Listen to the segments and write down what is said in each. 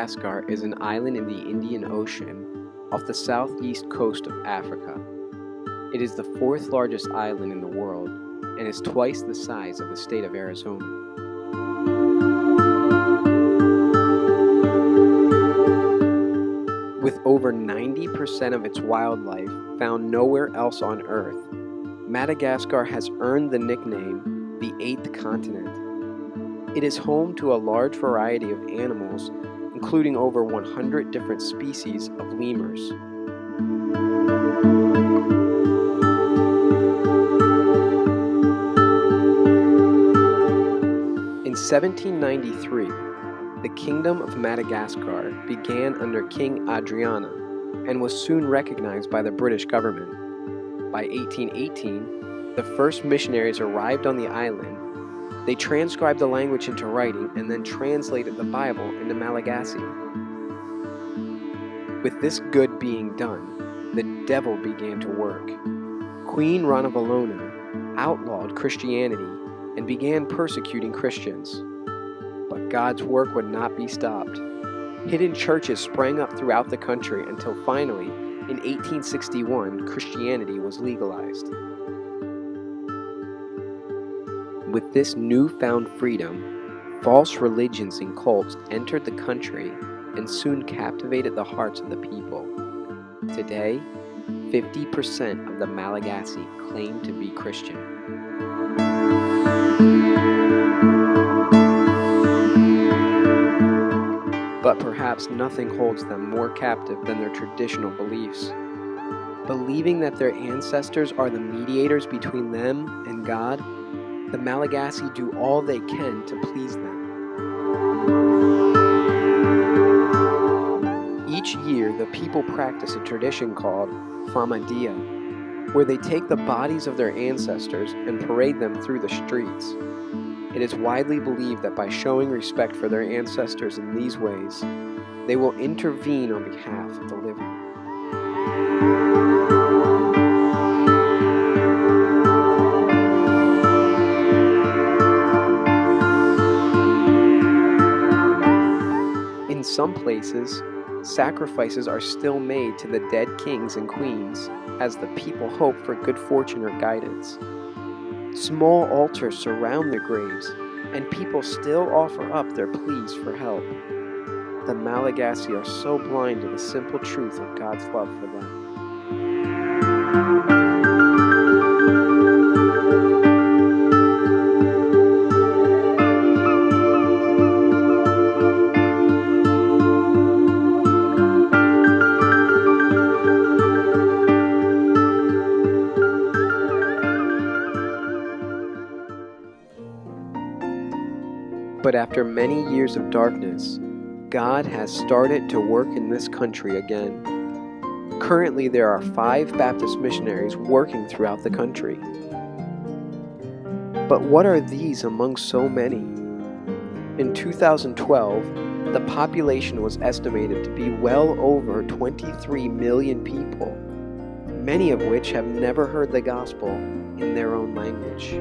Madagascar is an island in the Indian Ocean off the southeast coast of Africa. It is the fourth largest island in the world and is twice the size of the state of Arizona. With over 90% of its wildlife found nowhere else on Earth, Madagascar has earned the nickname the Eighth Continent. It is home to a large variety of animals, including over 100 different species of lemurs. In 1793, the Kingdom of Madagascar began under King Adriana and was soon recognized by the British government. By 1818, the first missionaries arrived on the island. They transcribed the language into writing and then translated the Bible into Malagasy. With this good being done, the devil began to work. Queen Ranavalona outlawed Christianity and began persecuting Christians. But God's work would not be stopped. Hidden churches sprang up throughout the country until finally, in 1861, Christianity was legalized. With this newfound freedom, false religions and cults entered the country and soon captivated the hearts of the people. Today, 50% of the Malagasy claim to be Christian. But perhaps nothing holds them more captive than their traditional beliefs. Believing that their ancestors are the mediators between them and God, the Malagasy do all they can to please them. Each year, the people practice a tradition called Famadia, where they take the bodies of their ancestors and parade them through the streets. It is widely believed that by showing respect for their ancestors in these ways, they will intervene on behalf of the living. In some places, sacrifices are still made to the dead kings and queens as the people hope for good fortune or guidance. Small altars surround their graves, and people still offer up their pleas for help. The Malagasy are so blind to the simple truth of God's love for them. But after many years of darkness, God has started to work in this country again. Currently, there are 5 Baptist missionaries working throughout the country. But what are these among so many? In 2012, the population was estimated to be well over 23 million people, many of which have never heard the gospel in their own language.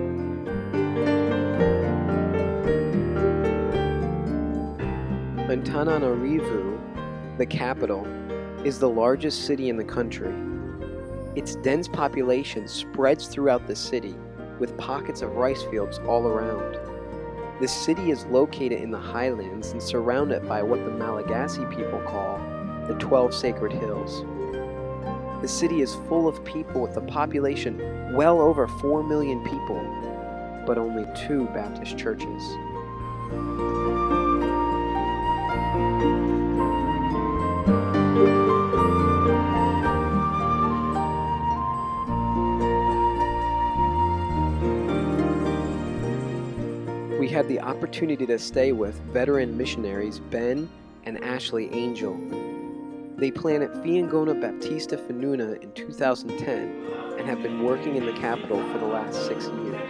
Antananarivo, the capital, is the largest city in the country. Its dense population spreads throughout the city, with pockets of rice fields all around. The city is located in the highlands and surrounded by what the Malagasy people call the 12 Sacred Hills. The city is full of people with a population well over 4 million people, but only 2 Baptist churches. We had the opportunity to stay with veteran missionaries Ben and Ashley Angel. They planted Fiangona Baptista Fanuna in 2010 and have been working in the capital for the last 6 years.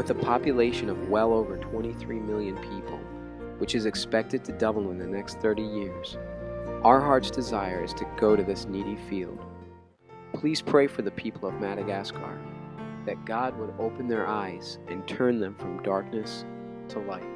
With a population of well over 23 million people, which is expected to double in the next 30 years, our heart's desire is to go to this needy field. Please pray for the people of Madagascar, that God would open their eyes and turn them from darkness to light.